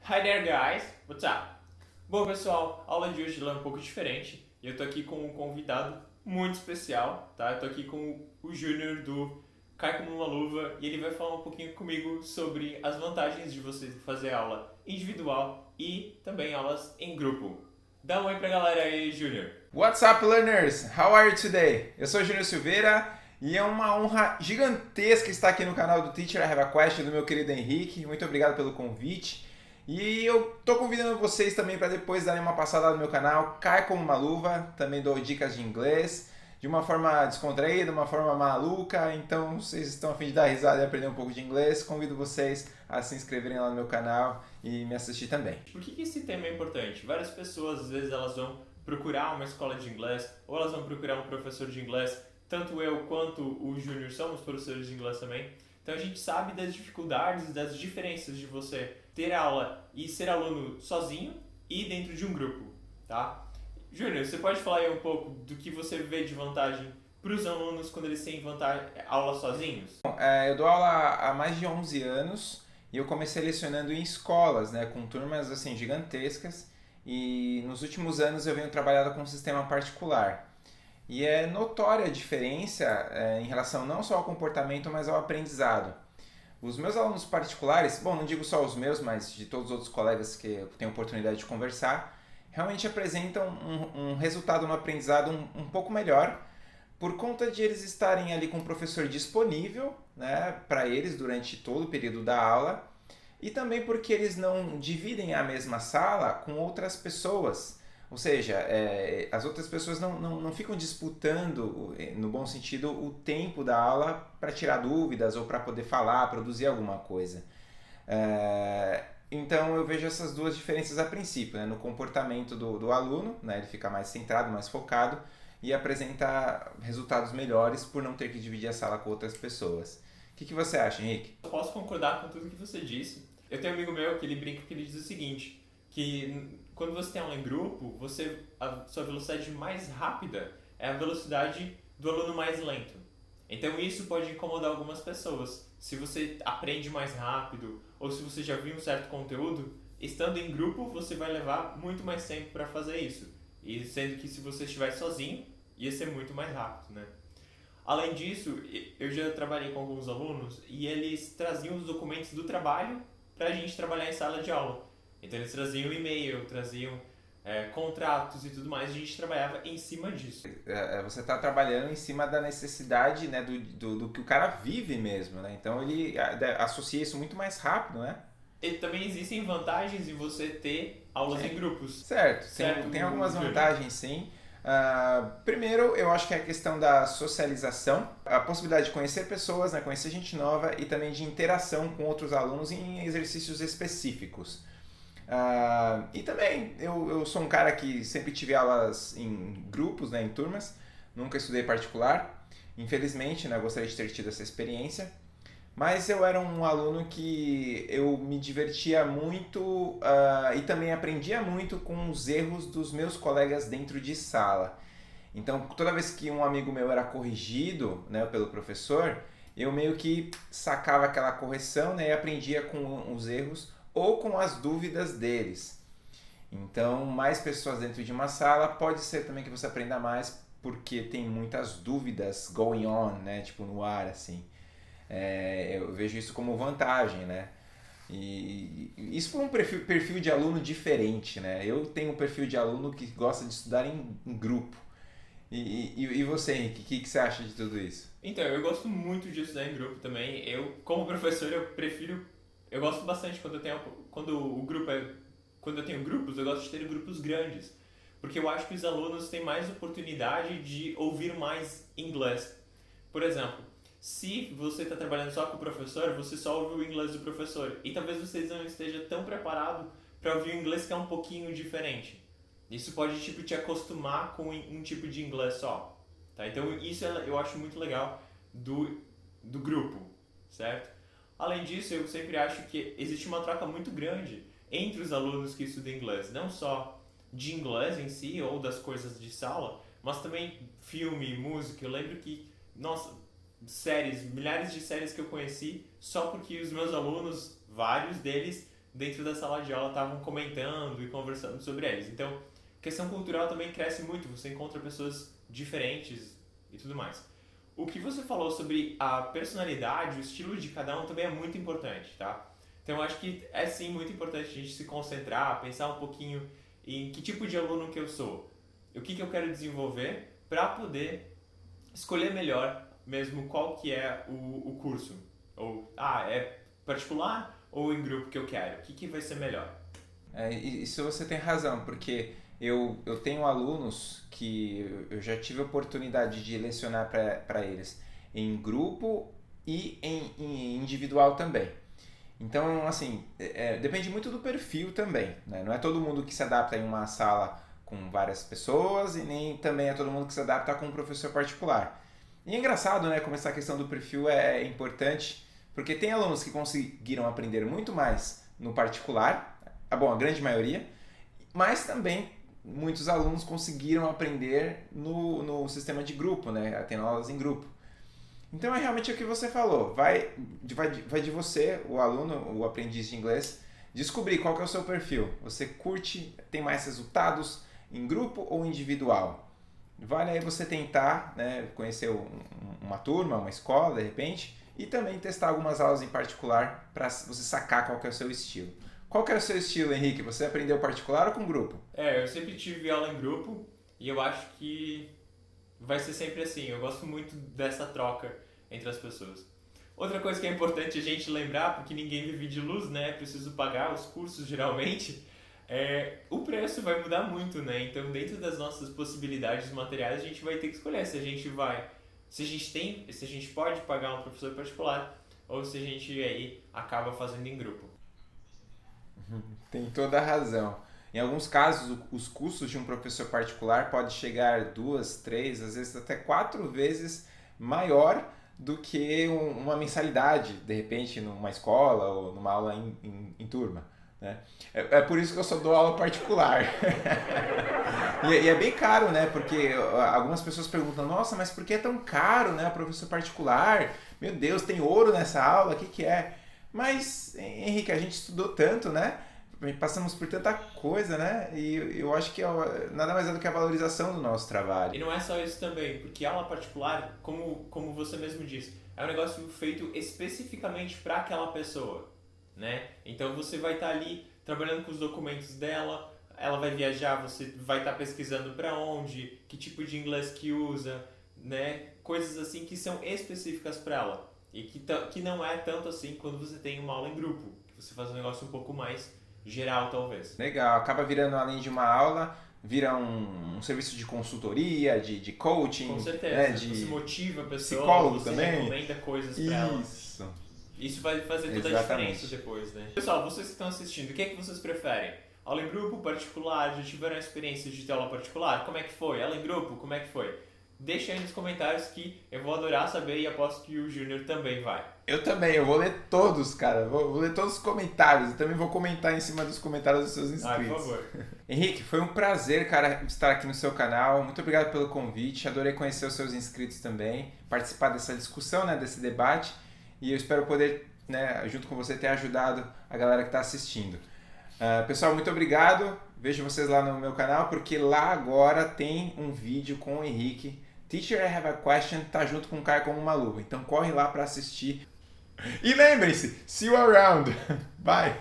Hi there guys, what's up? Bom pessoal, a aula de hoje é um pouco diferente e eu tô aqui com um convidado muito especial, tá? Eu tô aqui com o Júnior do Cai Como Uma Luva e ele vai falar um pouquinho comigo sobre as vantagens de você fazer aula individual e também aulas em grupo. Dá um oi pra galera aí, Júnior. What's up, learners? How are you today? Eu sou o Júnior Silveira e é uma honra gigantesca estar aqui no canal do Teacher I Have a Question do meu querido Henrique. Muito obrigado pelo convite. E eu tô convidando vocês também para depois darem uma passada no meu canal, Cai Como Uma Luva. Também dou dicas de inglês de uma forma descontraída, uma forma maluca. Então, se vocês estão a fim de dar risada e aprender um pouco de inglês, convido vocês a se inscreverem lá no meu canal e me assistir também. Por que esse tema é importante? Várias pessoas, às vezes, elas vão procurar uma escola de inglês ou elas vão procurar um professor de inglês. Tanto eu quanto o Júnior somos professores de inglês também. Então a gente sabe das dificuldades, das diferenças de você ter aula e ser aluno sozinho e dentro de um grupo, tá? Júnior, você pode falar aí um pouco do que você vê de vantagem para os alunos quando eles têm aula sozinhos? Eu dou aula há mais de 11 anos e eu comecei lecionando em escolas, né, com turmas assim gigantescas, e nos últimos anos eu venho trabalhando com um sistema particular. E é notória a diferença em relação não só ao comportamento, mas ao aprendizado. Os meus alunos particulares, bom, não digo só os meus, mas de todos os outros colegas que eu tenho oportunidade de conversar, realmente apresentam um resultado no aprendizado um pouco melhor, por conta de eles estarem ali com o professor disponível, né, para eles durante todo o período da aula, e também porque eles não dividem a mesma sala com outras pessoas. Ou seja, as outras pessoas não ficam disputando, no bom sentido, o tempo da aula para tirar dúvidas ou para poder falar, produzir alguma coisa. Então eu vejo essas duas diferenças a princípio, né? No comportamento do aluno, né? Ele fica mais centrado, mais focado e apresenta resultados melhores por não ter que dividir a sala com outras pessoas. O que você acha, Henrique? Eu posso concordar com tudo que você disse. Eu tenho um amigo meu que ele brinca que ele diz o seguinte, que quando você tem aula em grupo, a sua velocidade mais rápida é a velocidade do aluno mais lento. Então isso pode incomodar algumas pessoas. Se você aprende mais rápido ou se você já viu um certo conteúdo, estando em grupo você vai levar muito mais tempo para fazer isso. E sendo que se você estiver sozinho, ia ser muito mais rápido, né? Além disso, eu já trabalhei com alguns alunos e eles traziam os documentos do trabalho para a gente trabalhar em sala de aula. Então eles traziam e-mail, traziam contratos e tudo mais, e a gente trabalhava em cima disso. Você está trabalhando em cima da necessidade, né, do que o cara vive mesmo, né? Então ele associa isso muito mais rápido, né? E também existem vantagens em você ter aulas em grupos. Certo, Certo, tem algumas Júlio? vantagens sim. Primeiro, eu acho que é a questão da socialização, a possibilidade de conhecer pessoas, né, conhecer gente nova e também de interação com outros alunos em exercícios específicos. E também, eu sou um cara que sempre tive aulas em grupos, né, em turmas, nunca estudei particular. Infelizmente, né, eu gostaria de ter tido essa experiência. Mas eu era um aluno que eu me divertia muito e também aprendia muito com os erros dos meus colegas dentro de sala. Então, toda vez que um amigo meu era corrigido, né, pelo professor, eu meio que sacava aquela correção, né, e aprendia com os erros ou com as dúvidas deles. Então, mais pessoas dentro de uma sala, pode ser também que você aprenda mais porque tem muitas dúvidas going on, né, tipo no ar, assim. Eu vejo isso como vantagem, né? E isso foi um perfil de aluno diferente, né? Eu tenho um perfil de aluno que gosta de estudar em grupo. E você, Henrique, o que você acha de tudo isso? Então, eu gosto muito de estudar em grupo também. Eu, como professor, eu prefiro. Eu gosto bastante quando eu tenho. Quando o grupo é. Quando eu tenho grupos, eu gosto de ter grupos grandes. Porque eu acho que os alunos têm mais oportunidade de ouvir mais inglês. Por exemplo, se você está trabalhando só com o professor, você só ouve o inglês do professor. E talvez você não esteja tão preparado para ouvir o inglês que é um pouquinho diferente. Isso pode tipo, te acostumar com um tipo de inglês só. Tá? Então isso eu acho muito legal do grupo, certo? Além disso, eu sempre acho que existe uma troca muito grande entre os alunos que estudam inglês. Não só de inglês em si ou das coisas de sala, mas também filme, música. Eu lembro que, nossa, séries, milhares de séries que eu conheci só porque os meus alunos, vários deles, dentro da sala de aula estavam comentando e conversando sobre eles. Então, questão cultural também cresce muito, você encontra pessoas diferentes e tudo mais. O que você falou sobre a personalidade, o estilo de cada um também é muito importante, tá? Então eu acho que é sim muito importante a gente se concentrar, pensar um pouquinho em que tipo de aluno que eu sou, o que eu quero desenvolver para poder escolher melhor mesmo qual que é o curso. Ou, é particular ou em grupo que eu quero? O que vai ser melhor? Isso você tem razão, porque eu tenho alunos que eu já tive a oportunidade de lecionar para eles em grupo e em individual também. Então, assim, depende muito do perfil também, né? Não é todo mundo que se adapta em uma sala com várias pessoas e nem também é todo mundo que se adapta com um professor particular. E é engraçado, né, como essa questão do perfil é importante, porque tem alunos que conseguiram aprender muito mais no particular, a grande maioria, mas também muitos alunos conseguiram aprender no sistema de grupo, né, tendo aulas em grupo. Então é realmente o que você falou, vai de você, o aluno, o aprendiz de inglês, descobrir qual que é o seu perfil. Você curte, tem mais resultados em grupo ou individual? Vale aí você tentar, né, conhecer uma turma, uma escola, de repente, e também testar algumas aulas em particular para você sacar qual que é o seu estilo. Qual que é o seu estilo, Henrique? Você aprendeu particular ou com grupo? Eu sempre tive aula em grupo e eu acho que vai ser sempre assim. Eu gosto muito dessa troca entre as pessoas. Outra coisa que é importante a gente lembrar, porque ninguém vive de luz, né? Preciso pagar os cursos geralmente. O preço vai mudar muito, né? Então, dentro das nossas possibilidades materiais, a gente vai ter que escolher se a gente pode pagar um professor particular ou se a gente aí acaba fazendo em grupo. Tem toda a razão. Em alguns casos, os custos de um professor particular pode chegar 2, 3, às vezes até 4 vezes maior do que uma mensalidade, de repente, numa escola ou numa aula em turma. Né? É por isso que eu só dou aula particular. E é bem caro, né? Porque algumas pessoas perguntam, nossa, mas por que é tão caro, né? O professor particular, meu Deus, tem ouro nessa aula, o que é? Mas, Henrique, a gente estudou tanto, né? Passamos por tanta coisa, né? E eu acho que nada mais é do que a valorização do nosso trabalho. E não é só isso também, porque aula particular, como você mesmo disse, é um negócio feito especificamente para aquela pessoa, né? Então você vai estar ali trabalhando com os documentos dela, ela vai viajar, você vai estar pesquisando para onde, que tipo de inglês que usa, né? Coisas assim que são específicas para ela. E que não é tanto assim quando você tem uma aula em grupo, que você faz um negócio um pouco mais geral, talvez. Legal, acaba virando, além de uma aula, vira um serviço de consultoria, de coaching. Com certeza, né? você motiva a pessoa, psicólogo você também. recomenda coisas para ela. Isso vai fazer toda a diferença depois, né? Pessoal, vocês que estão assistindo, o que é que vocês preferem? Aula em grupo, particular? Já tiveram a experiência de ter aula particular? Como é que foi? Aula em grupo, como é que foi? Deixa aí nos comentários que eu vou adorar saber e aposto que o Júnior também vai. Eu também, eu vou ler todos, cara. Vou ler todos os comentários. Eu também vou comentar em cima dos comentários dos seus inscritos. Por favor. Henrique, foi um prazer, cara, estar aqui no seu canal. Muito obrigado pelo convite. Adorei conhecer os seus inscritos também. Participar dessa discussão, né, desse debate. E eu espero poder, né, junto com você, ter ajudado a galera que está assistindo. Pessoal, muito obrigado. Vejo vocês lá no meu canal, porque lá agora tem um vídeo com o Henrique. Teacher, I have a question, tá junto com o Caio como uma luva. Então corre lá para assistir. E lembre-se, see you around. Bye.